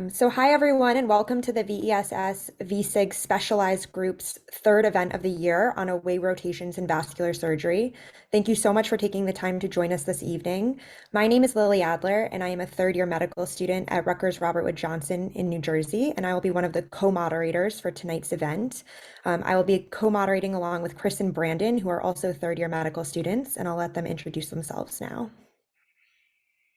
So hi everyone, and welcome to the VESS VSIG Specialized Group's third event of the year on away rotations in vascular surgery. Thank you so much for taking the time to join us this evening. My name is Lily Adler, and I am a third-year medical student at Rutgers Robert Wood Johnson in New Jersey, and I will be one of the co-moderators for tonight's event. I will be co-moderating along with Chris and Brandon, who are also third-year medical students, and I'll let them introduce themselves now.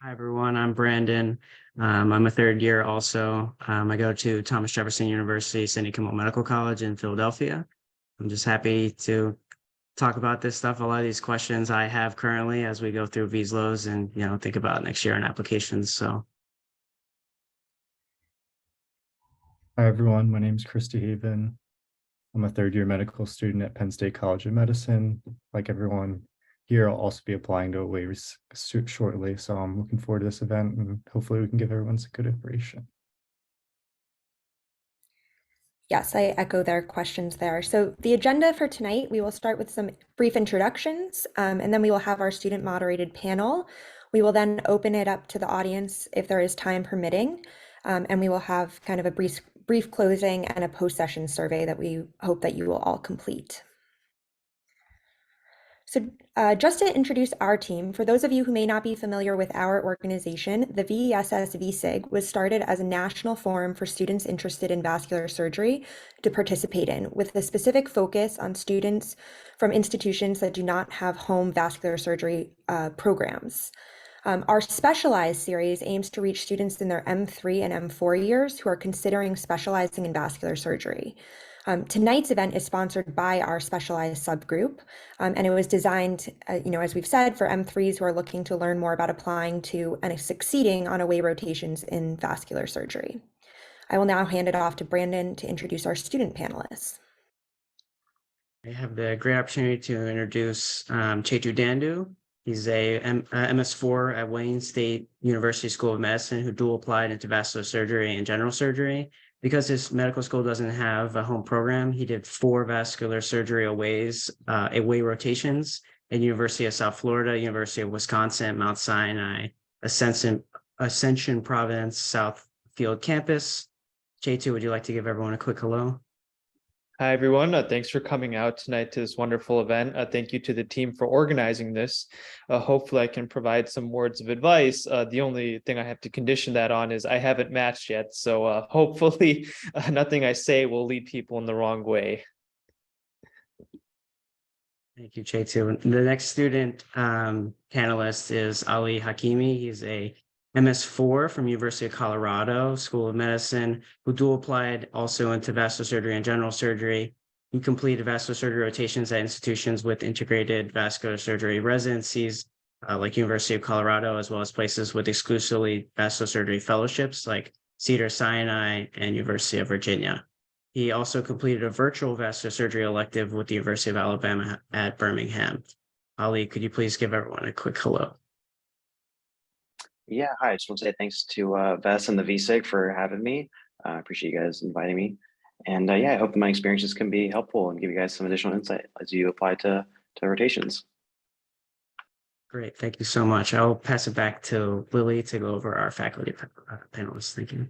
Hi, everyone. I'm Brandon. I'm a third year also. I go to Thomas Jefferson University, Sidney Kimmel Medical College in Philadelphia. I'm just happy to talk about this stuff. A lot of these questions I have currently as we go through VSLOs and, think about next year and applications. So. Hi, everyone. My name is Christy Haven. I'm a third year medical student at Penn State College of Medicine. Like everyone here, I'll also be applying to waivers shortly. So I'm looking forward to this event and hopefully we can give everyone some good information. Yes, I echo their questions there. So the agenda for tonight, we will start with some brief introductions, and then we will have our student moderated panel. We will then open it up to the audience if there is time permitting, and we will have kind of a brief closing and a post-session survey that we hope that you will all complete. So just to introduce our team, for those of you who may not be familiar with our organization, the VESS VSIG was started as a national forum for students interested in vascular surgery to participate in, with a specific focus on students from institutions that do not have home vascular surgery programs. Our specialized series aims to reach students in their M3 and M4 years who are considering specializing in vascular surgery. Tonight's event is sponsored by our specialized subgroup, and it was designed, as we've said, for M3s who are looking to learn more about applying to and succeeding on away rotations in vascular surgery. I will now hand it off to Brandon to introduce our student panelists. I have the great opportunity to introduce Chetu Dandu. He's a MS4 at Wayne State University School of Medicine who dual applied into vascular surgery and general surgery. Because his medical school doesn't have a home program, he did 4 vascular surgery away rotations at University of South Florida, University of Wisconsin, Mount Sinai, Ascension Providence, Southfield campus. Chetu, would you like to give everyone a quick hello? Hi, everyone. Thanks for coming out tonight to this wonderful event. Thank you to the team for organizing this. Hopefully I can provide some words of advice. The only thing I have to condition that on is I haven't matched yet. So hopefully nothing I say will lead people in the wrong way. Thank you, Chetu. The next student panelist is Ali Hakimi. He's a MS4 from University of Colorado School of Medicine, who dual applied also into vascular surgery and general surgery. He completed vascular surgery rotations at institutions with integrated vascular surgery residencies, like University of Colorado, as well as places with exclusively vascular surgery fellowships like Cedars-Sinai and University of Virginia. He also completed a virtual vascular surgery elective with the University of Alabama at Birmingham. Ali, could you please give everyone a quick hello? Yeah, hi. I just want to say thanks to VESS and the VSIG for having me. I appreciate you guys inviting me. And yeah, I hope that my experiences can be helpful and give you guys some additional insight as you apply to rotations. Great, thank you so much. I'll pass it back to Lily to go over our faculty panelists. Thank you.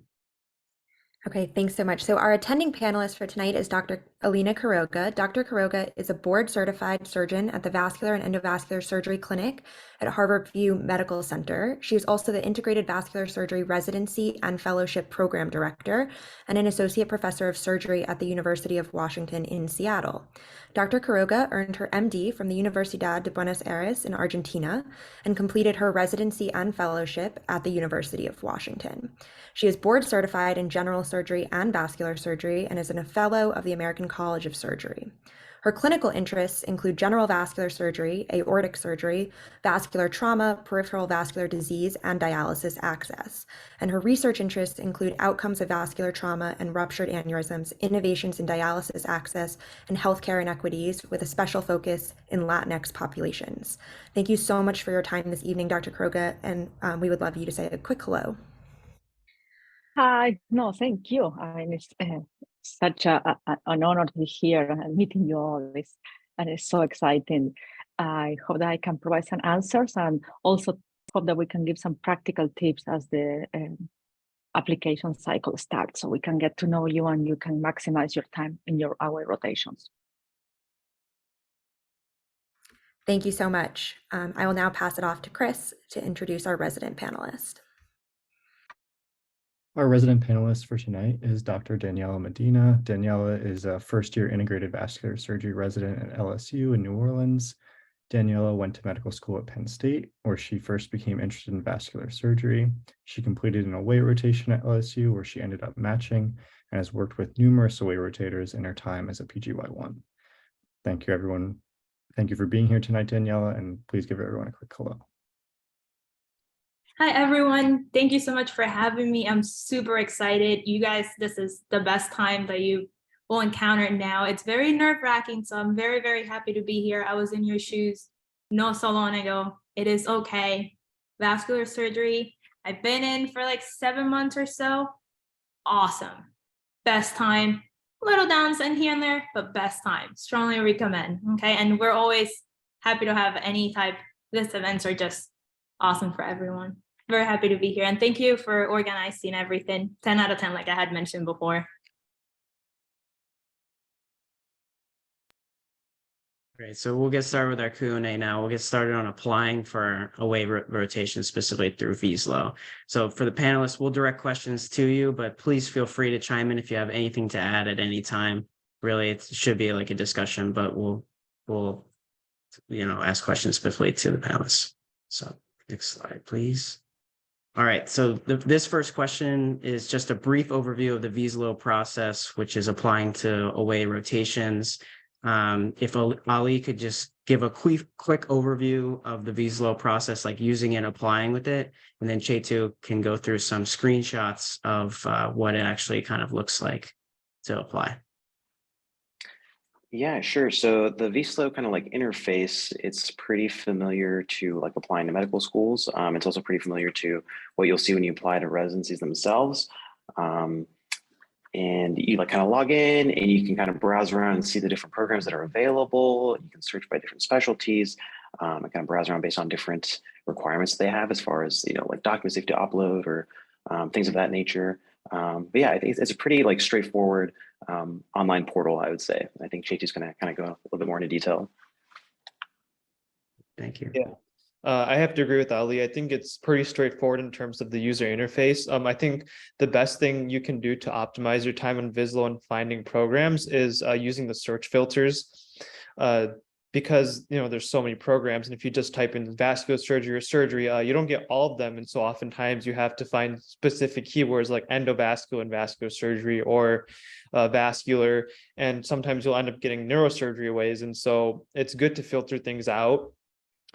Okay, thanks so much. So our attending panelist for tonight is Dr. Alina Quiroga. Dr. Quiroga is a board-certified surgeon at the Vascular and Endovascular Surgery Clinic at Harborview Medical Center. She is also the Integrated Vascular Surgery Residency and Fellowship Program Director and an Associate Professor of Surgery at the University of Washington in Seattle. Dr. Quiroga earned her MD from the Universidad de Buenos Aires in Argentina and completed her residency and fellowship at the University of Washington. She is board certified in general surgery and vascular surgery and is a fellow of the American College of Surgery. Her clinical interests include general vascular surgery, aortic surgery, vascular trauma, peripheral vascular disease, and dialysis access. And her research interests include outcomes of vascular trauma and ruptured aneurysms, innovations in dialysis access, and healthcare inequities with a special focus in Latinx populations. Thank you so much for your time this evening, Dr. Quiroga, and we would love you to say a quick hello. Hi, no, thank you. I mean, it's such an honor to be here and meeting you all. And it's so exciting. I hope that I can provide some answers and also hope that we can give some practical tips as the application cycle starts, so we can get to know you and you can maximize your time in your hour rotations. Thank you so much. I will now pass it off to Chris to introduce our resident panelist. Our resident panelist for tonight is Dr. Daniela Medina. Daniela is a first-year integrated vascular surgery resident at LSU in New Orleans. Daniela went to medical school at Penn State, where she first became interested in vascular surgery. She completed an away rotation at LSU, where she ended up matching and has worked with numerous away rotators in her time as a PGY1. Thank you, everyone. Thank you for being here tonight, Daniela, and please give everyone a quick hello. Hi, everyone. Thank you so much for having me. I'm super excited. You guys, this is the best time that you will encounter now. It's very nerve-wracking, so I'm very, very happy to be here. I was in your shoes no so long ago. It is okay. Vascular surgery, I've been in for like 7 months or so. Awesome. Best time. Little downs in here and there, but best time. Strongly recommend. Okay. And we're always happy to have any type. This events are just awesome for everyone. Very happy to be here. And thank you for organizing everything. 10 out of 10, like I had mentioned before. Great. So we'll get started with our Q&A now. We'll get started on applying for away rotation specifically through VSLO. So for the panelists, we'll direct questions to you, but please feel free to chime in if you have anything to add at any time. Really, it should be like a discussion, but we'll ask questions specifically to the panelists. So next slide, please. All right, so this first question is just a brief overview of the VSLO process, which is applying to away rotations. If Ali could just give a quick overview of the VSLO process, like using and applying with it, and then Chetu can go through some screenshots of what it actually kind of looks like to apply. Yeah, sure. So the VSLO kind of like interface, it's pretty familiar to like applying to medical schools. It's also pretty familiar to what you'll see when you apply to residencies themselves. And you like kind of log in and you can kind of browse around and see the different programs that are available. You can search by different specialties and kind of browse around based on different requirements they have as far as, like documents they have to upload or things of that nature. But yeah, I think it's a pretty like straightforward online portal, I would say. I think Chetu's going to kind of go a little bit more into detail. Thank you. Yeah. I have to agree with Ali. I think it's pretty straightforward in terms of the user interface. I think the best thing you can do to optimize your time on VSLO and finding programs is using the search filters. Because there's so many programs, and if you just type in vascular surgery or surgery, you don't get all of them, and so oftentimes you have to find specific keywords like endovascular and vascular surgery or vascular, and sometimes you'll end up getting neurosurgery aways, and so it's good to filter things out.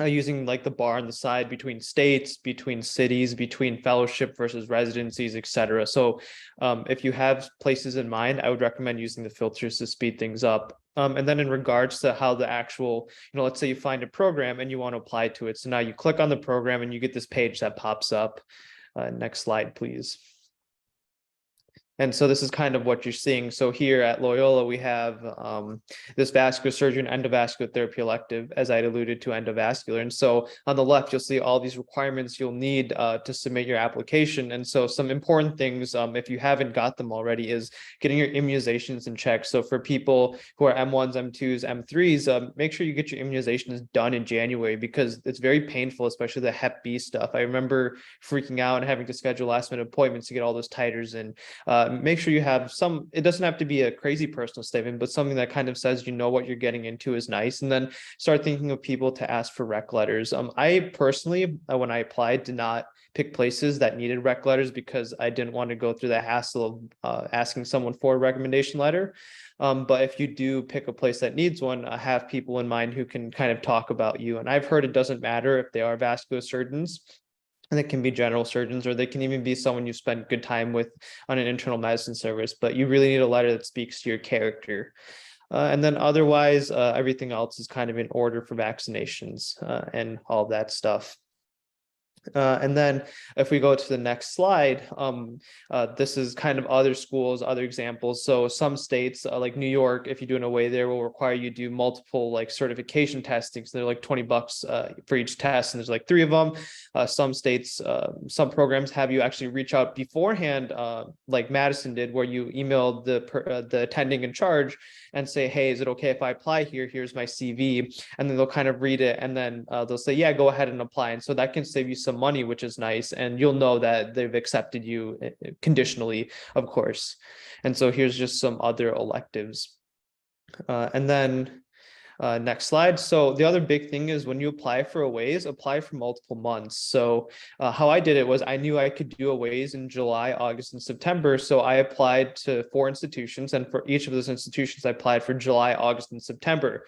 Using like the bar on the side between states, between cities, between fellowship versus residencies, etc. So if you have places in mind, I would recommend using the filters to speed things up. And then in regards to how the actual, let's say you find a program and you want to apply to it. So now you click on the program and you get this page that pops up. Next slide, please. And so this is kind of what you're seeing. So here at Loyola, we have this vascular surgery and endovascular therapy elective, as I alluded to, endovascular. And so on the left, you'll see all these requirements you'll need to submit your application. And so some important things, if you haven't got them already, is getting your immunizations in check. So for people who are M1s, M2s, M3s, make sure you get your immunizations done in January, because it's very painful, especially the Hep B stuff. I remember freaking out and having to schedule last-minute appointments to get all those titers in. Make sure you have some, it doesn't have to be a crazy personal statement, but something that kind of says what you're getting into is nice. And then start thinking of people to ask for rec letters. I personally, when I applied, did not pick places that needed rec letters because I didn't want to go through the hassle of asking someone for a recommendation letter. But if you do pick a place that needs one, have people in mind who can kind of talk about you. And I've heard it doesn't matter if they are vascular surgeons. And it can be general surgeons, or they can even be someone you spend good time with on an internal medicine service, but you really need a letter that speaks to your character. And then otherwise, everything else is kind of in order for vaccinations and all of that stuff. And then if we go to the next slide, this is kind of other schools, other examples. So some states like New York, if you do an away there, will require you to do multiple like certification testing. So they're like $20 for each test, and there's like 3 of them. Some states, some programs have you actually reach out beforehand, like Madison did, where you emailed the attending in charge and say, hey, is it okay if I apply here? Here's my CV. And then they'll kind of read it, and then they'll say, yeah, go ahead and apply. And so that can save you some money, which is nice. And you'll know that they've accepted you conditionally, of course. And so here's just some other electives. And then next slide. So the other big thing is when you apply for aways, apply for multiple months. So how I did it was I knew I could do aways in July, August, and September. So I applied to 4 institutions, and for each of those institutions, I applied for July, August, and September.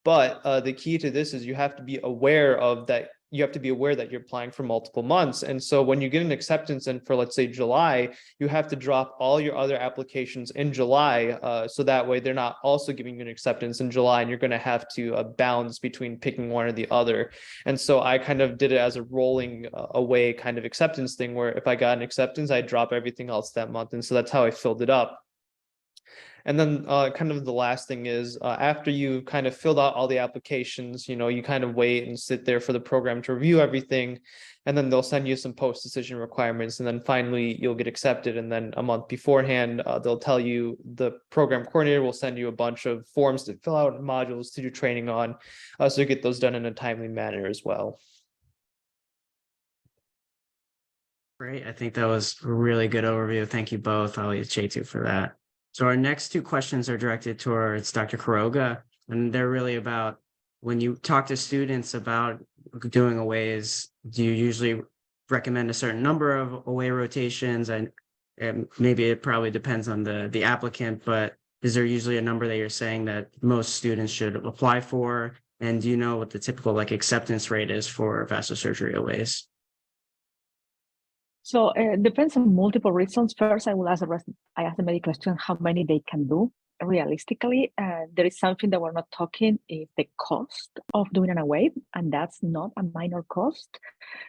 But the key to this is you have to be aware of that. You have to be aware that you're applying for multiple months. And so when you get an acceptance in for, let's say, July, you have to drop all your other applications in July. So that way they're not also giving you an acceptance in July, and you're going to have to bounce between picking one or the other. And so I kind of did it as a rolling away kind of acceptance thing, where if I got an acceptance, I drop everything else that month. And so that's how I filled it up. And then kind of the last thing is after you kind of filled out all the applications, you kind of wait and sit there for the program to review everything. And then they'll send you some post-decision requirements. And then finally, you'll get accepted. And then a month beforehand, they'll tell you, the program coordinator will send you a bunch of forms to fill out, modules to do training on. So you get those done in a timely manner as well. Great. I think that was a really good overview. Thank you both, Ali and Chetu, for that. So our next 2 questions are directed towards Dr. Quiroga, and they're really about when you talk to students about doing aways, do you usually recommend a certain number of away rotations? And maybe it probably depends on the applicant, but is there usually a number that you're saying that most students should apply for? And do you know what the typical like acceptance rate is for vascular surgery aways? So it depends on multiple reasons. First, I ask the medical student how many they can do realistically. There is something that we're not talking, is the cost of doing an away, and that's not a minor cost.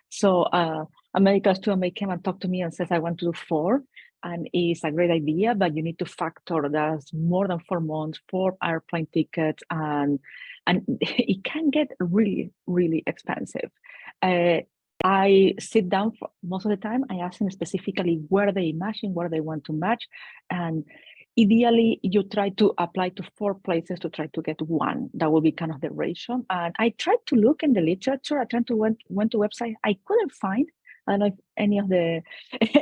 So a medical student may come and talk to me and says, I want to do 4, and it's a great idea, but you need to factor that's more than 4 months, 4 airplane tickets, and it can get really, really expensive. I sit down for most of the time. I ask them specifically where they imagine, where they want to match. And ideally, you try to apply to 4 places to try to get 1. That will be kind of the ratio. And I tried to look in the literature. I tried to went to website. I couldn't find. I don't know if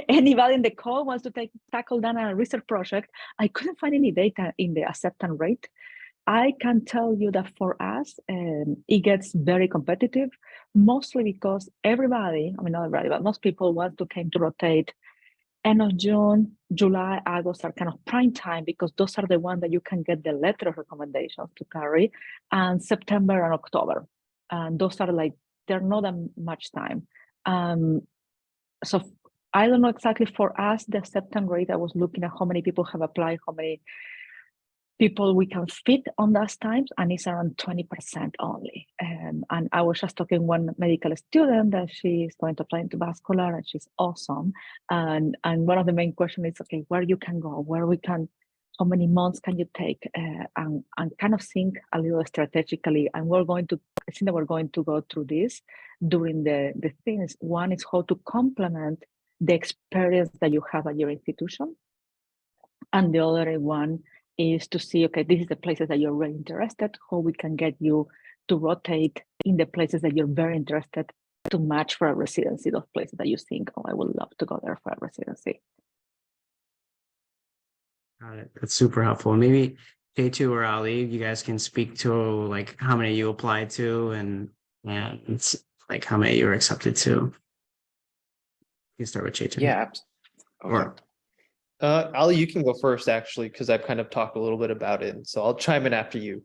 anybody in the call wants to tackle down a research project. I couldn't find any data in the acceptance rate. I can tell you that for us, it gets very competitive, mostly because everybody, I mean, not everybody, but most people want to come to rotate. End of June, July, August are kind of prime time, because those are the ones that you can get the letter of recommendations to carry, and September and October. And those are like, they're not that much time. So I don't know exactly for us, the acceptance rate. I was looking at how many people have applied, how many people we can fit on those times, and it's around 20% only. And I was just talking one medical student that she is going to apply into vascular, and she's awesome. And one of the main questions is, okay, where you can go, where we can, how many months can you take, and kind of think a little strategically. And I think that we're going to go through this during the things. One is how to complement the experience that you have at your institution, and the other one is to see, okay, this is the places that you're really interested, how we can get you to rotate in the places that you're very interested to match for a residency, those places that you think, oh, I would love to go there for a residency. Got it. That's super helpful. Maybe K2 or Ali, you guys can speak to like how many you applied to and it's like how many you were accepted to. You can start with K2. Yeah. Or Ali, you can go first, actually, because I've kind of talked a little bit about it. So I'll chime in after you.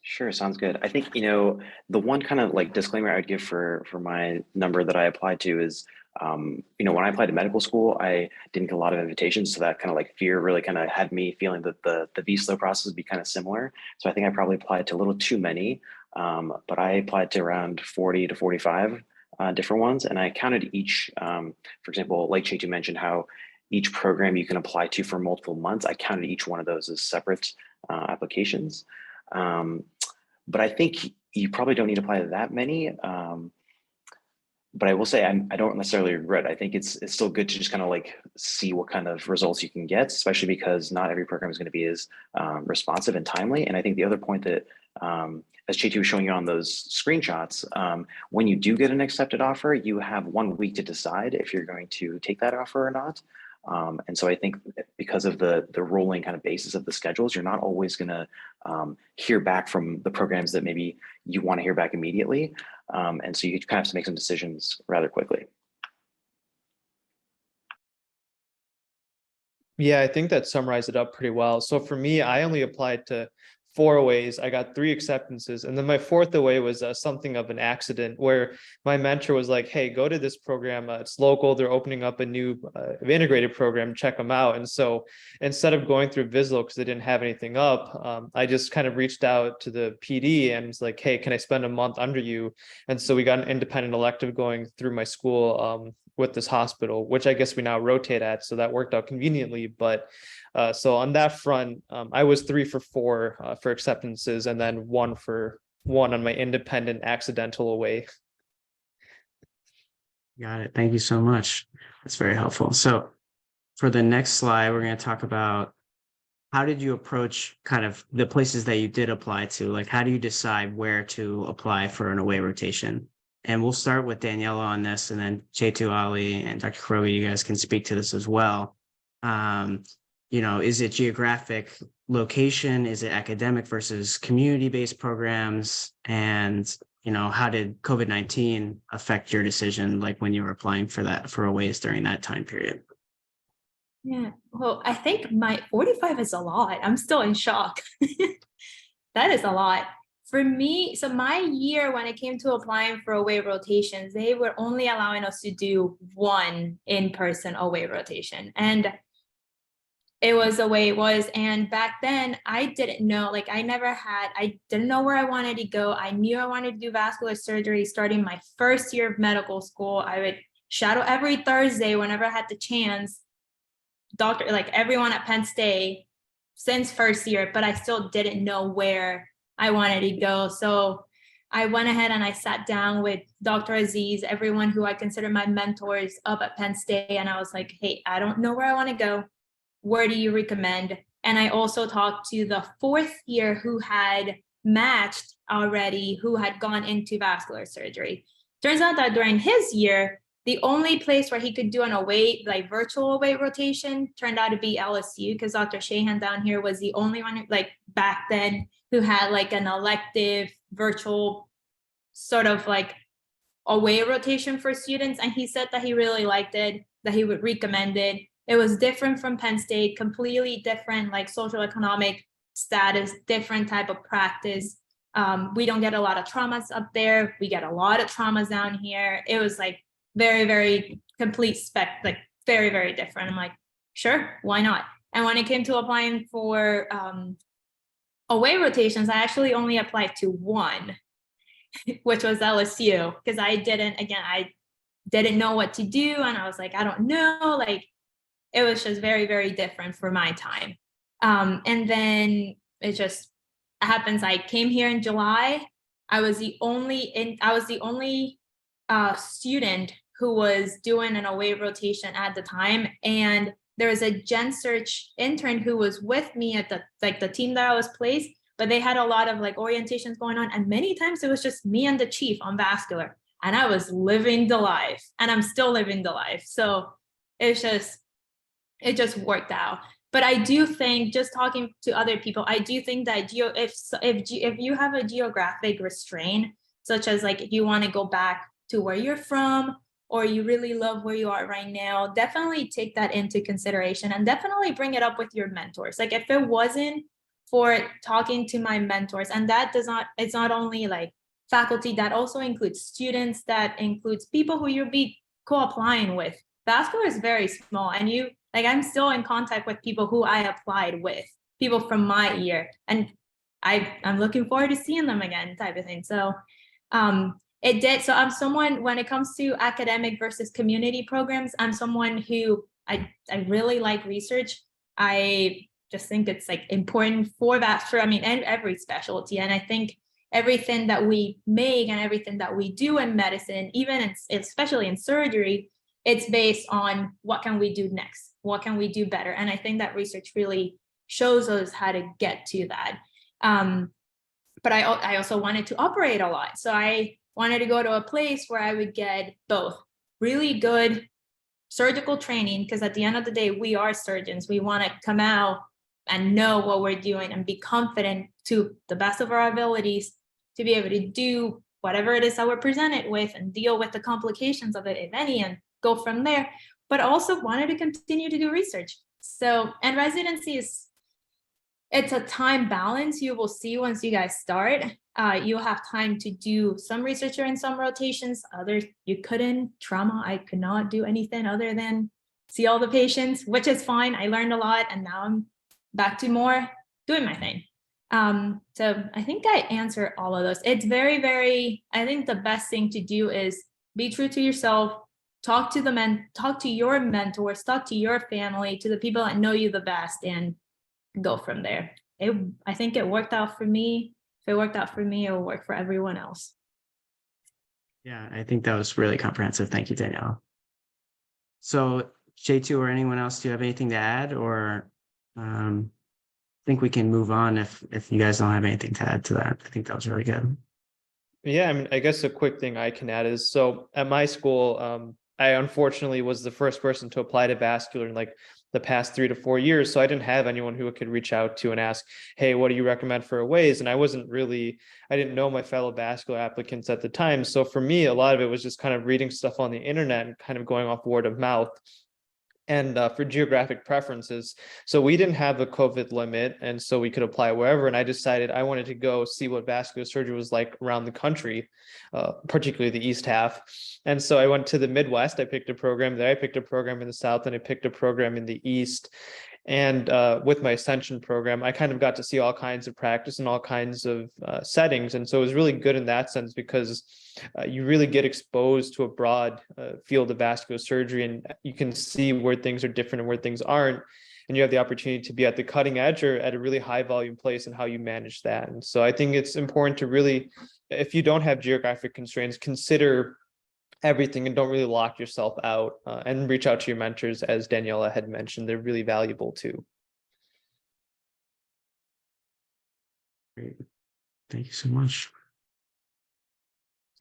Sure, sounds good. I think, the one kind of like disclaimer I would give for my number that I applied to is, when I applied to medical school, I didn't get a lot of invitations. So that kind of like fear really kind of had me feeling that the VSLO process would be kind of similar. So I think I probably applied to a little too many, but I applied to around 40 to 45 different ones. And I counted each, for example, like Chetu mentioned, how each program you can apply to for multiple months. I counted each one of those as separate applications. But I think you probably don't need to apply that many. But I will say I don't necessarily regret it. I think it's still good to just kind of like see what kind of results you can get, especially because not every program is going to be as responsive and timely. And I think the other point that, as Chetu was showing you on those screenshots, when you do get an accepted offer, you have 1 week to decide if you're going to take that offer or not. And so I think because of the rolling kind of basis of the schedules, you're not always going to hear back from the programs that maybe you want to hear back immediately. And so you kind of have to make some decisions rather quickly. Yeah, I think that summarized it up pretty well. So for me, I only applied to 4 aways. I got 3 acceptances. And then my 4th away was something of an accident where my mentor was like, hey, go to this program. It's local. They're opening up a new integrated program. Check them out. And so instead of going through VSLO because they didn't have anything up, I just kind of reached out to the PD and was like, hey, can I spend a month under you? And so we got an independent elective going through my school with this hospital, which I guess we now rotate at. So that worked out conveniently. But so on that front, I was 3 for 4 for acceptances and then 1 for 1 on my independent accidental away. Got it. Thank you so much. That's very helpful. So for the next slide, we're going to talk about how did you approach kind of the places that you did apply to? Like, how do you decide where to apply for an away rotation? And we'll start with Daniela on this, and then Chetu, Ali, and Dr. Kuroga, you guys can speak to this as well. Is it geographic location? Is it academic versus community-based programs? And, how did COVID-19 affect your decision, like when you were applying for aways during that time period? Yeah, well, I think my 45 is a lot. I'm still in shock. That is a lot. For me, so my year when it came to applying for away rotations, they were only allowing us to do 1 in-person away rotation. And it was the way it was. And back then I didn't know, I didn't know where I wanted to go. I knew I wanted to do vascular surgery starting my first year of medical school. I would shadow every Thursday whenever I had the chance, everyone at Penn State since first year, but I still didn't know where I wanted to go. So I went ahead and I sat down with Dr. Aziz, everyone who I consider my mentors up at Penn State. And I was like, hey, I don't know where I want to go. Where do you recommend? And I also talked to the 4th year who had matched already, who had gone into vascular surgery. Turns out that during his year, the only place where he could do an away, virtual away rotation turned out to be LSU, because Dr. Shahan down here was the only one back then who had an elective virtual sort of away rotation for students. And he said that he really liked it, that he would recommend it. It was different from Penn State, completely different, social economic status, different type of practice. We don't get a lot of traumas up there. We get a lot of traumas down here. It was very, very complete very, very different. I'm like, sure, why not? And when it came to applying for away rotations, I actually only applied to 1, which was LSU, because I didn't know what to do. And I was like, I don't know, it was just very, very different for my time. And then it just happens. I came here in July. I was the only student who was doing an away rotation at the time. And there was a Gen Search intern who was with me at the team that I was placed, but they had a lot of orientations going on. And many times it was just me and the chief on vascular. And I was living the life, and I'm still living the life. So it just worked out. But I do think, just talking to other people, I do think that if you have a geographic restraint, such as if you want to go back to where you're from, or you really love where you are right now, definitely take that into consideration and definitely bring it up with your mentors. If it wasn't for talking to my mentors, and it's not only faculty, that also includes students, that includes people who you'll be co-applying with. Vascular is very small, and I'm still in contact with people who I applied with, people from my year, and I'm looking forward to seeing them again, type of thing. So It did. So I'm someone, when it comes to academic versus community programs, I'm someone who I really like research. I just think it's like important for that, for, I mean, and every specialty. And I think everything that we make and everything that we do in medicine, even especially in surgery, it's based on what can we do next? What can we do better? And I think that research really shows us how to get to that. But I also wanted to operate a lot. So I wanted to go to a place where I would get both really good surgical training, because at the end of the day, we are surgeons. We want to come out and know what we're doing and be confident to the best of our abilities to be able to do whatever it is that we're presented with and deal with the complications of it, if any, and go from there. But also wanted to continue to do research. So, and residency it's a time balance. You will see once you guys start, you'll have time to do some research or in some rotations. Others, you couldn't. Trauma, I could not do anything other than see all the patients, which is fine. I learned a lot, and now I'm back to more doing my thing. So I think I answered all of those. It's very, very, I think the best thing to do is be true to yourself, talk to your mentors, talk to your family, to the people that know you the best, and go from there. I think it worked out for me. If it worked out for me, it will work for everyone else. Yeah, I think that was really comprehensive. Thank you, Danielle. So J2 or anyone else, do you have anything to add, or I think we can move on if you guys don't have anything to add to that. I think that was really good. Yeah, I mean, I guess a quick thing I can add is, so at my school, I unfortunately was the first person to apply to vascular in like the past 3 to 4 years. So I didn't have anyone who I could reach out to and ask, hey, what do you recommend for aways? And I didn't know my fellow vascular applicants at the time. So for me, a lot of it was just kind of reading stuff on the internet and kind of going off word of mouth. And for geographic preferences. So we didn't have a COVID limit, and so we could apply wherever. And I decided I wanted to go see what vascular surgery was like around the country, particularly the East half. And so I went to the Midwest. I picked a program there. I picked a program in the South, and I picked a program in the East. And with my Ascension program, I kind of got to see all kinds of practice and all kinds of settings. And so it was really good in that sense, because you really get exposed to a broad field of vascular surgery, and you can see where things are different and where things aren't. And you have the opportunity to be at the cutting edge or at a really high volume place, and how you manage that. And so I think it's important to really, if you don't have geographic constraints, consider everything and don't really lock yourself out, and reach out to your mentors. As Daniela had mentioned, they're really valuable too. Great. Thank you so much.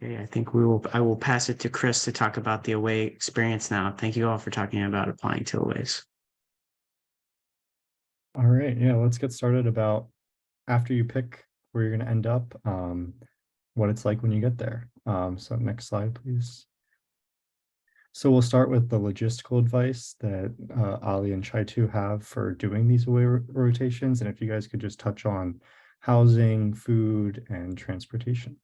Okay, I think I will pass it to Chris to talk about the away experience now. Thank you all for talking about applying to aways. All right, yeah, let's get started about after you pick where you're going to end up, what it's like when you get there. So next slide, please. So we'll start with the logistical advice that Ali and Chai2 have for doing these away rotations. And if you guys could just touch on housing, food, and transportation.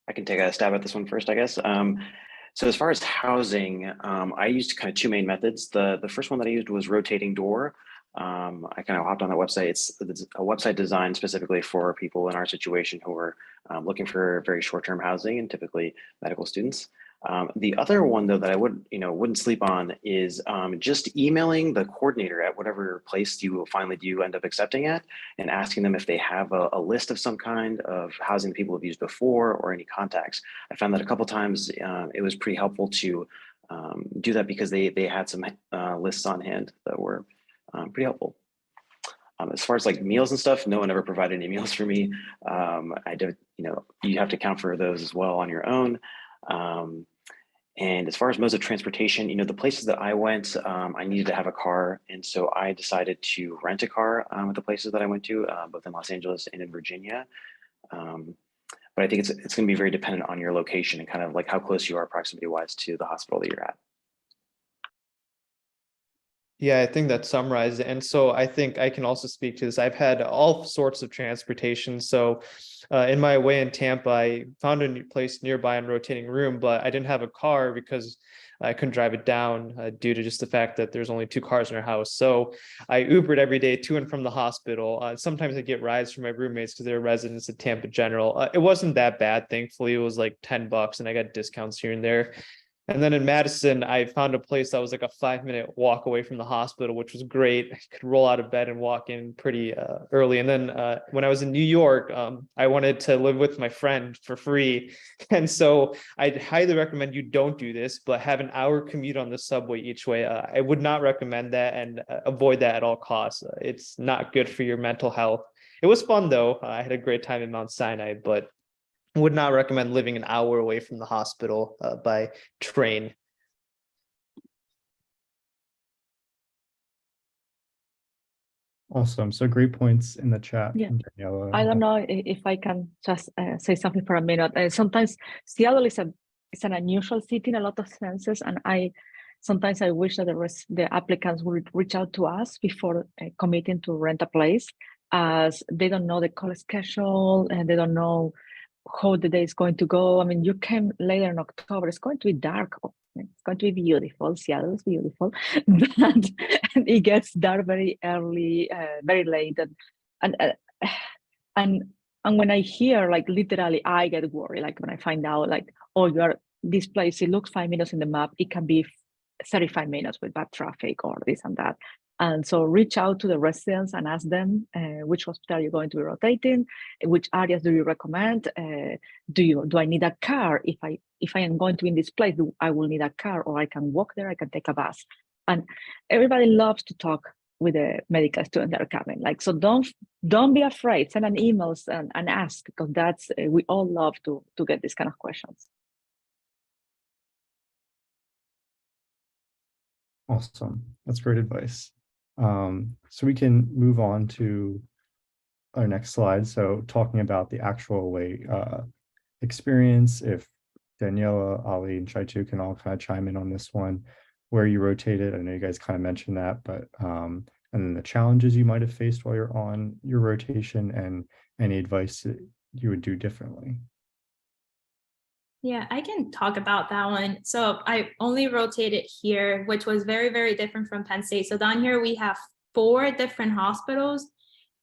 I can take a stab at this one first, I guess. So as far as housing, I used kind of two main methods. The first one that I used was rotating door. I kind of hopped on that website. It's a website designed specifically for people in our situation who are looking for very short-term housing, and typically medical students. The other one, though, that I wouldn't sleep on is just emailing the coordinator at whatever place you finally do end up accepting at, and asking them if they have a list of some kind of housing people have used before, or any contacts. I found that a couple times it was pretty helpful to do that, because they had some lists on hand that were pretty helpful. As far as like meals and stuff, no one ever provided any meals for me. I did, you have to account for those as well on your own. And as far as modes of transportation, the places that I went, I needed to have a car. And so I decided to rent a car at the places that I went to, both in Los Angeles and in Virginia. But I think it's going to be very dependent on your location and kind of like how close you are proximity wise to the hospital that you're at. Yeah, I think that summarizes it. And so I think I can also speak to this. I've had all sorts of transportation. So in my way in Tampa, I found a new place nearby in rotating room, but I didn't have a car because I couldn't drive it down due to just the fact that there's only 2 cars in our house. So I Ubered every day to and from the hospital. Sometimes I get rides from my roommates because they're residents at Tampa General. It wasn't that bad. Thankfully, it was like $10 and I got discounts here and there. And then in Madison, I found a place that was like a 5-minute walk away from the hospital, which was great. I could roll out of bed and walk in pretty early. And then when I was in New York, I wanted to live with my friend for free. And so I'd highly recommend you don't do this, but have an hour commute on the subway each way. I would not recommend that and avoid that at all costs. It's not good for your mental health. It was fun though. I had a great time in Mount Sinai, but would not recommend living an hour away from the hospital by train. Awesome. So great points in the chat Yeah. from Daniela. I don't know if I can just say something for a minute. Sometimes Seattle is an unusual city in a lot of senses, and sometimes I wish that the applicants would reach out to us before committing to rent a place, as they don't know the college schedule and they don't know how the day is going to go. I mean, you came later in October, it's going to be dark. It's going to be beautiful. Seattle is beautiful, but it gets dark very early, very late, and when I hear, like, literally, I get worried. Like when I find out, like, oh, this place, it looks 5 minutes in the map, it can be 35 minutes with bad traffic or this and that. And so reach out to the residents and ask them which hospital you're going to be rotating, which areas do you recommend, do I need a car? If I am going to be in this place, I will need a car, or I can walk there, I can take a bus. And everybody loves to talk with the medical students that are coming. Like, so don't be afraid, send an emails and ask, because that's we all love to get these kind of questions. Awesome. That's great advice. So we can move on to our next slide. So talking about the actual away experience, if Daniela, Ali, and Chaitu can all kind of chime in on this one, where you rotated. I know you guys kind of mentioned that, but and then the challenges you might have faced while you're on your rotation, and any advice that you would do differently. Yeah, I can talk about that one. So I only rotated here, which was very, very different from Penn State. So down here we have 4 different hospitals,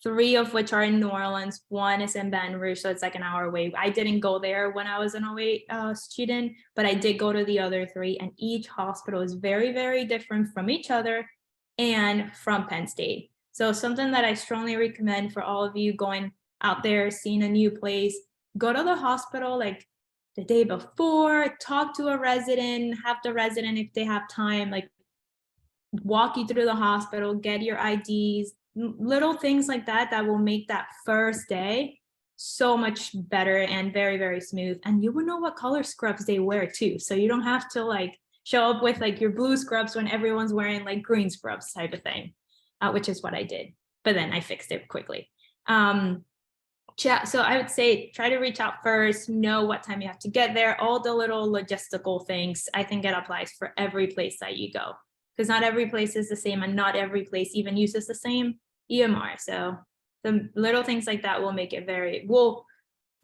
3 of which are in New Orleans. 1 is in Baton Rouge, so it's like an hour away. I didn't go there when I was an OA student, but I did go to the other 3, and each hospital is very, very different from each other and from Penn State. So something that I strongly recommend for all of you going out there, seeing a new place, go to the hospital like the day before, talk to a resident, have the resident, if they have time, like walk you through the hospital, get your IDs, little things like that will make that first day so much better and very, very smooth. And you will know what color scrubs they wear too. So you don't have to like show up with like your blue scrubs when everyone's wearing like green scrubs type of thing, which is what I did. But then I fixed it quickly. So I would say try to reach out first, know what time you have to get there, all the little logistical things. I think it applies for every place that you go, because not every place is the same, and not every place even uses the same EMR. So the little things like that will make it will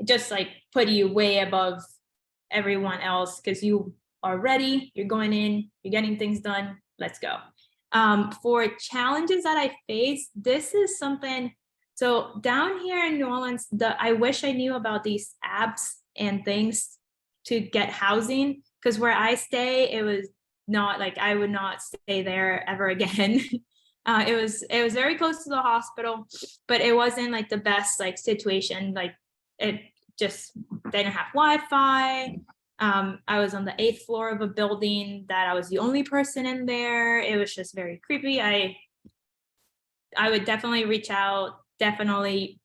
just like put you way above everyone else, because you are ready, you're going in, you're getting things done, let's go. For challenges that I face, this is something. So down here in New Orleans, I wish I knew about these apps and things to get housing, because where I stay, it was not like, I would not stay there ever again. It was very close to the hospital, but it wasn't like the best like situation. Like it just didn't have Wi-Fi. I was on the 8th floor of a building that I was the only person in there. It was just very creepy. I would definitely reach out. Definitely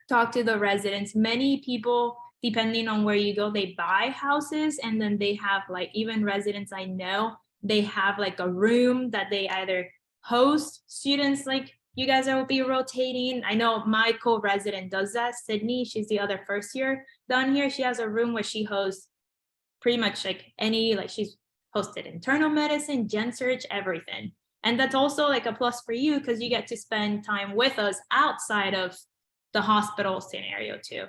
talk to the residents. Many people, depending on where you go, they buy houses, and then they have like, even residents I know, they have like a room that they either host students like you guys will be rotating. I know my co-resident does that, Sydney. She's the other first year down here. She has a room where she hosts pretty much like she's hosted internal medicine, gen surg, everything. And that's also like a plus for you because you get to spend time with us outside of the hospital scenario too.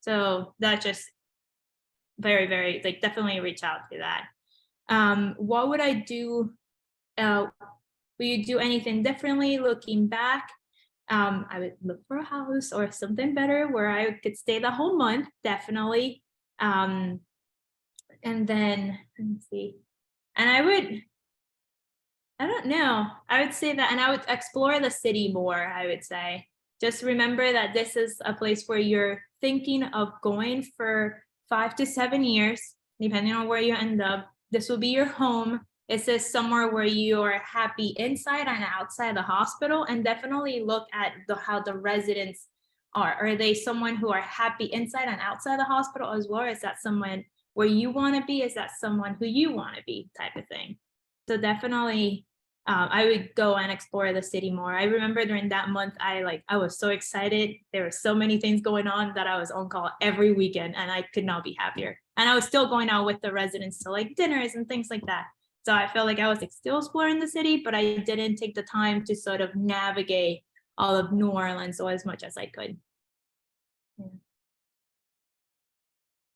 So that just very, very, like, definitely reach out to that. What would I do? Will you do anything differently looking back? I would look for a house or something better where I could stay the whole month, definitely. And then, let me see. And I don't know, I would say that, and I would explore the city more, I would say. Just remember that this is a place where you're thinking of going for 5 to 7 years, depending on where you end up. This will be your home. Is this somewhere where you are happy inside and outside the hospital? And definitely look at how the residents are. Are they someone who are happy inside and outside the hospital as well? Is that someone where you want to be? Is that someone who you want to be, type of thing? So definitely, I would go and explore the city more. I remember during that month, I was so excited. There were so many things going on that I was on call every weekend, and I could not be happier. And I was still going out with the residents to like dinners and things like that. So I felt like I was still exploring the city, but I didn't take the time to sort of navigate all of New Orleans so as much as I could. Yeah.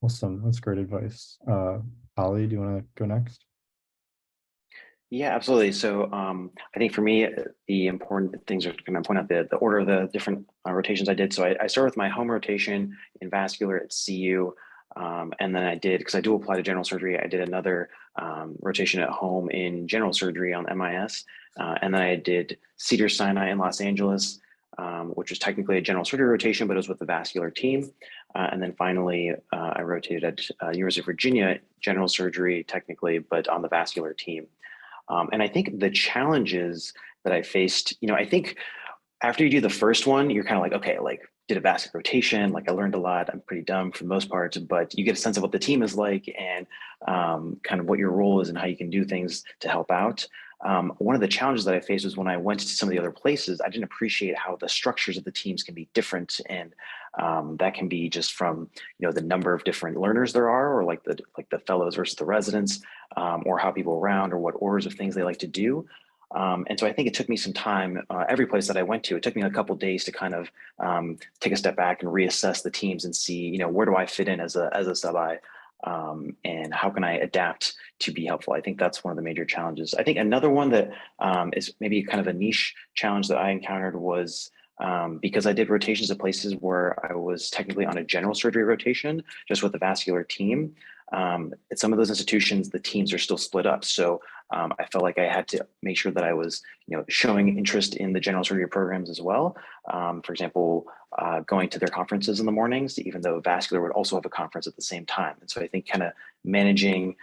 Awesome. That's great advice. Ali, do you want to go next? Yeah, absolutely. So I think for me, the important things are going to point out the order of the different rotations I did. So I started with my home rotation in vascular at CU. And then I did, because I do apply to general surgery, I did another rotation at home in general surgery on MIS. And then I did Cedars-Sinai in Los Angeles, which was technically a general surgery rotation, but it was with the vascular team. And then finally, I rotated at University of Virginia, general surgery technically, but on the vascular team. And I think the challenges that I faced, I think after you do the first one, you're kind of like, okay, like did a vascular rotation, like I learned a lot. I'm pretty dumb for the most part, but you get a sense of what the team is like and kind of what your role is and how you can do things to help out. One of the challenges that I faced was when I went to some of the other places, I didn't appreciate how the structures of the teams can be different. And that can be just from, the number of different learners there are, or like the fellows versus the residents, or how people around, or what orders of things they like to do. And so I think it took me some time, every place that I went to, it took me a couple of days to kind of take a step back and reassess the teams and see, where do I fit in as a sub-I, and how can I adapt to be helpful? I think that's one of the major challenges. I think another one that is maybe kind of a niche challenge that I encountered was because I did rotations at places where I was technically on a general surgery rotation, just with the vascular team. At some of those institutions, the teams are still split up. So I felt like I had to make sure that I was, showing interest in the general surgery programs as well. For example, going to their conferences in the mornings, even though vascular would also have a conference at the same time. And so I think kind of managing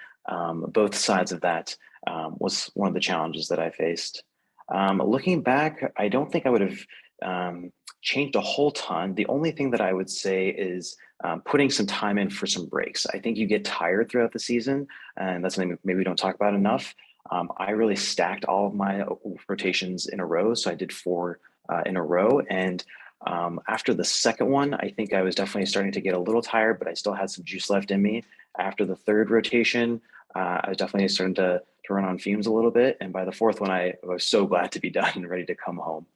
both sides of that was one of the challenges that I faced. Looking back, I don't think I would have changed a whole ton. The only thing that I would say is putting some time in for some breaks. I think you get tired throughout the season, and that's something maybe we don't talk about enough. I really stacked all of my rotations in a row. So I did 4 in a row. And after the second one, I think I was definitely starting to get a little tired, but I still had some juice left in me. After the third rotation, I was definitely starting to run on fumes a little bit. And by the fourth one, I was so glad to be done and ready to come home.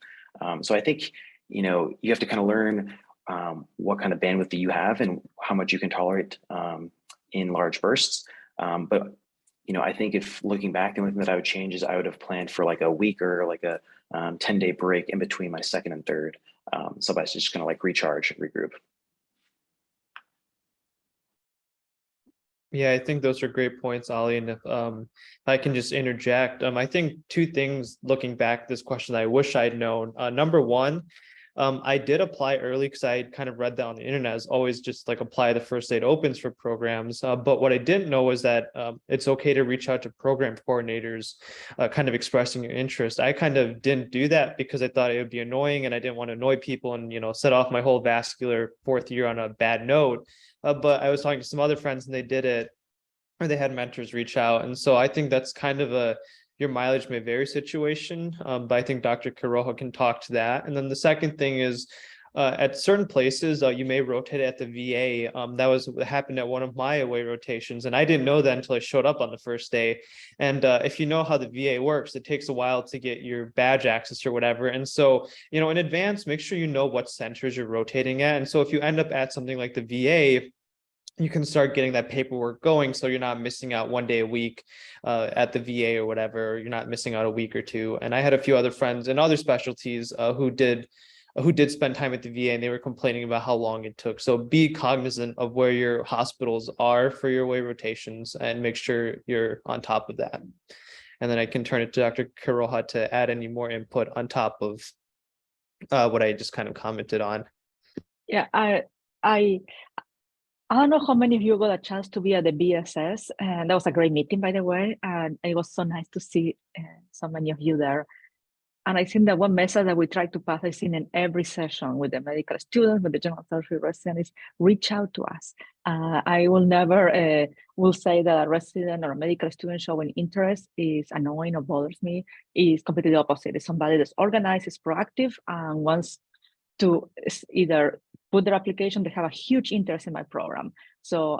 So I think, you have to kind of learn what kind of bandwidth do you have and how much you can tolerate in large bursts. But I think if looking back, the only thing that I would change is I would have planned for like a week or like a 10-day break in between my second and third. So I was just gonna like recharge and regroup. Yeah, I think those are great points, Ali. And if I can just interject, I think 2 things looking back at this question that I wish I'd known. Number one, I did apply early because I kind of read that on the internet as always, just like apply the first day it opens for programs. But what I didn't know was that it's okay to reach out to program coordinators, kind of expressing your interest. I kind of didn't do that because I thought it would be annoying and I didn't want to annoy people and, set off my whole vascular 4th year on a bad note. But I was talking to some other friends and they did it, or they had mentors reach out. And so I think that's kind of your mileage may vary situation, but I think Dr. Quiroga can talk to that. And then the second thing is At certain places, you may rotate at the VA. That was what happened at one of my away rotations, and I didn't know that until I showed up on the first day. And if you know how the VA works, it takes a while to get your badge access or whatever. And so, you know, in advance, make sure you know what centers you're rotating at. And so if you end up at something like the VA, you can start getting that paperwork going, so you're not missing out 1 day a week at the VA or whatever, or you're not missing out a week or two. And I had a few other friends in other specialties who did spend time at the VA, and they were complaining about how long it took. So be cognizant of where your hospitals are for your away rotations and make sure you're on top of that. And then I can turn it to Dr. Quiroga to add any more input on top of what I just kind of commented on. Yeah, I don't know how many of you got a chance to be at the VSS, and that was a great meeting, by the way, and it was so nice to see so many of you there. And I think that one message that we try to pass, I've seen in every session with the medical students, with the general surgery residents, is reach out to us. I will never will say that a resident or a medical student showing interest is annoying or bothers me. It's completely the opposite. It's somebody that's organized, is proactive, and wants to either put their application, they have a huge interest in my program. So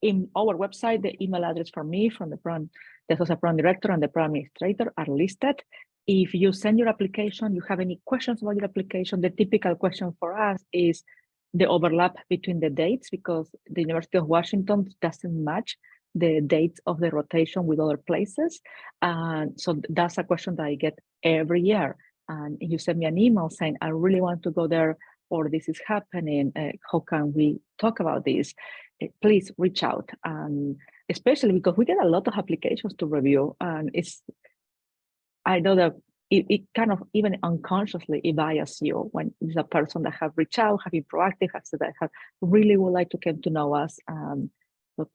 in our website, the email address for me, from the program, the associate program director and the program administrator are listed. If you send your application, you have any questions about your application, the typical question for us is the overlap between the dates, because the University of Washington doesn't match the dates of the rotation with other places. And so that's a question that I get every year. And you send me an email saying, I really want to go there, or this is happening, how can we talk about this? Please reach out. Especially because we get a lot of applications to review, and I know that it kind of even unconsciously it biases you when it's a person that have reached out, have been proactive, have said that have really would like to come to know us. So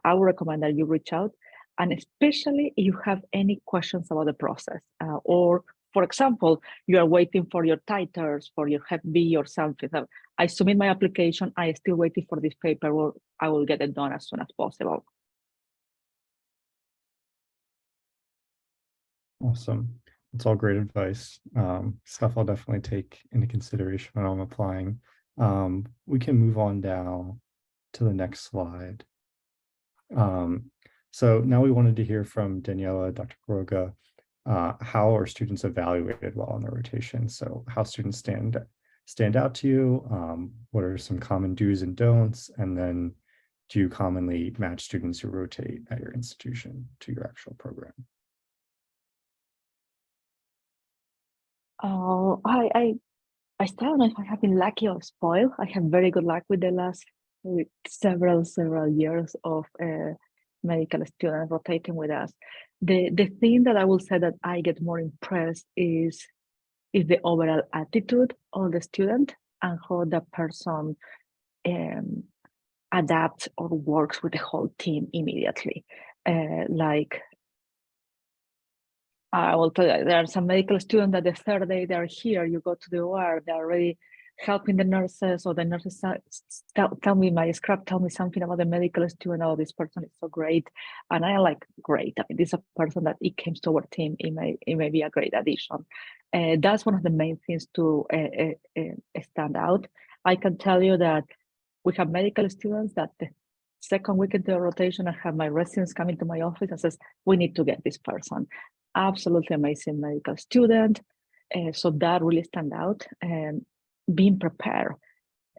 I would recommend that you reach out, and especially if you have any questions about the process, or for example, you are waiting for your titers for your Hep B or something. So I submit my application, I am still waiting for this paperwork. I will get it done as soon as possible. Awesome. That's all great advice. Stuff I'll definitely take into consideration when I'm applying. We can move on down to the next slide. So now we wanted to hear from Daniela, Dr. Quiroga, how are students evaluated while on their rotation? So how students stand out to you? What are some common do's and don'ts? And then do you commonly match students who rotate at your institution to your actual program? Oh, I still don't know if I have been lucky or spoiled. I have very good luck with the last several years of medical students rotating with us. The thing that I will say that I get more impressed is the overall attitude of the student and how the person adapts or works with the whole team immediately. Like I will tell you, there are some medical students that the third day they're here, you go to the OR, they're already helping the nurses, or the nurses tell me, my scrub tell me something about the medical student. Oh, this person is so great. And I like, great. I mean, this is a person that it comes to our team, it may be a great addition. That's one of the main things to stand out. I can tell you that we have medical students that the second week into the rotation, I have my residents coming to my office and says, we need to get this person. Absolutely amazing medical student. So that really stand out. And being prepared.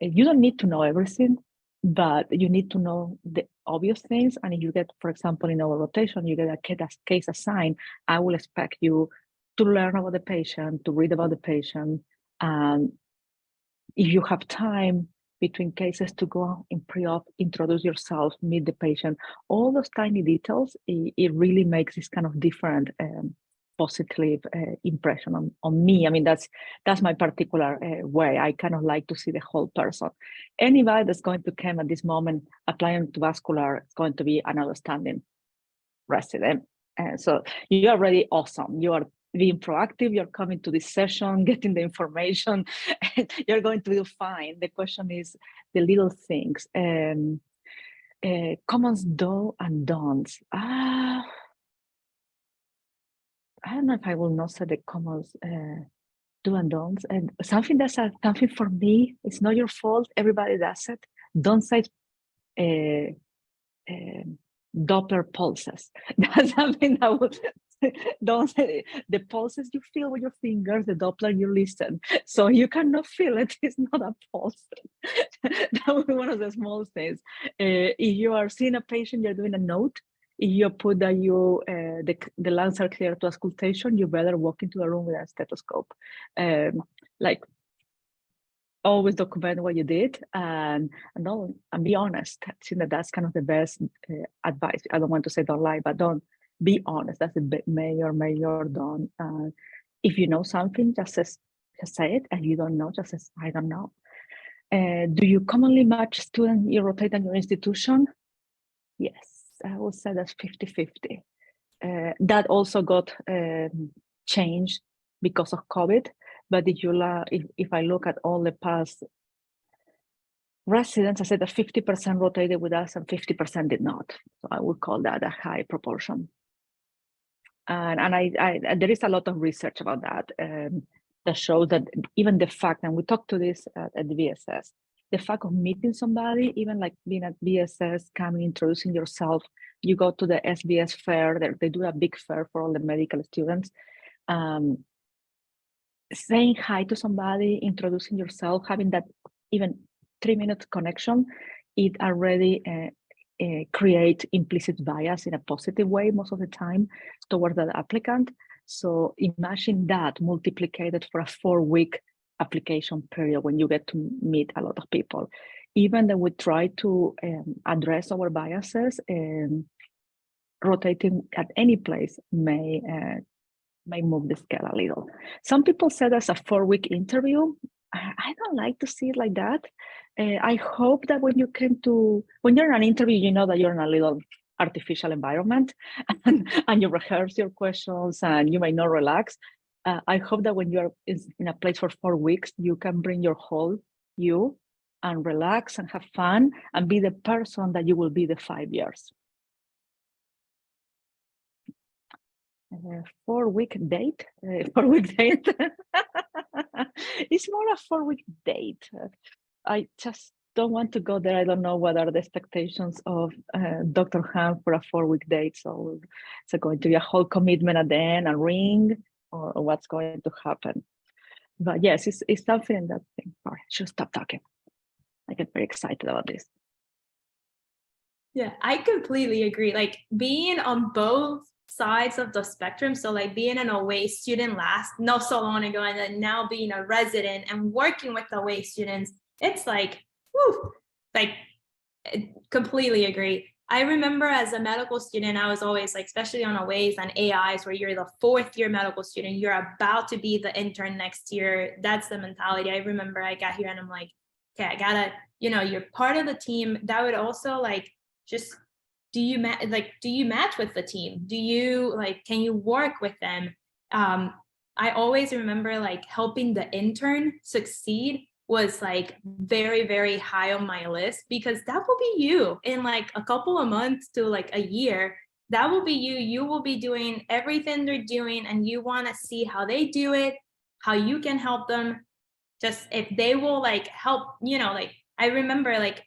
You don't need to know everything, but you need to know the obvious things. And if you get, for example, in our rotation, you get a case assigned, I will expect you to learn about the patient, to read about the patient. And if you have time between cases to go in pre-op, introduce yourself, meet the patient, all those tiny details, it really makes this kind of different positive impression on me. I mean, that's my particular way. I kind of like to see the whole person. Anybody that's going to come at this moment applying to vascular is going to be an outstanding resident. So you are really awesome. You are being proactive, you're coming to this session, getting the information, you're going to do fine. The question is the little things. Common do and don'ts. I don't know if I will not say the common do and don'ts. And something that's something for me, it's not your fault. Everybody does it. Don't say Doppler pulses. That's something that would don't say the pulses you feel with your fingers, the Doppler you listen. So you cannot feel it. It's not a pulse. That would be one of the small things. If you are seeing a patient, you're doing a note. If you put that the lungs are clear to auscultation, you better walk into the room with a stethoscope. Like always document what you did and be honest. I think that's kind of the best advice. I don't want to say don't lie, but don't be honest. That's the major don't. If you know something, just say it. And you don't know, just say I don't know. Do you commonly match students you rotate in your institution? Yes, I would say that's 50-50. That also got changed because of COVID. But if I look at all the past residents, I said that 50% rotated with us and 50% did not. So I would call that a high proportion. And there is a lot of research about that that shows that even the fact, and we talked to this at the VSS, the fact of meeting somebody, even like being at VSS, coming, introducing yourself, you go to the SBS fair, they do a big fair for all the medical students. Saying hi to somebody, introducing yourself, having that even 3-minute connection, it already create implicit bias in a positive way most of the time towards the applicant. So imagine that multiplied for a 4-week application period when you get to meet a lot of people. Even though we try to address our biases, rotating at any place may move the scale a little. Some people said that's a 4-week interview. I don't like to see it like that. I hope that when you're in an interview, you know that you're in a little artificial environment and you rehearse your questions and you may not relax. I hope that when you're in a place for 4 weeks, you can bring your whole you and relax and have fun and be the person that you will be the 5 years. 4-week date. 4-week date. It's more a 4-week date. I just don't want to go there. I don't know what are the expectations of Dr. Han for a 4-week date. So it's going to be a whole commitment at the end, a ring, or what's going to happen. But yes, it's something that I should stop talking. I get very excited about this. Yeah, I completely agree. Like being on both sides of the spectrum, so like being an away student not so long ago, and then now being a resident and working with away students, it's like, whew, like completely agree. I remember as a medical student, I was always like, especially on aways and AIs, where you're the 4th year medical student, you're about to be the intern next year. That's the mentality. I remember I got here and I'm like, okay, I gotta, you're part of the team. That would also like, just do you match with the team? Do you can you work with them? I always remember like helping the intern succeed was like very, very high on my list, because that will be you in like a couple of months to like a year. That will be you will be doing everything they're doing, and you want to see how they do it, how you can help them, just if they will like help. I remember like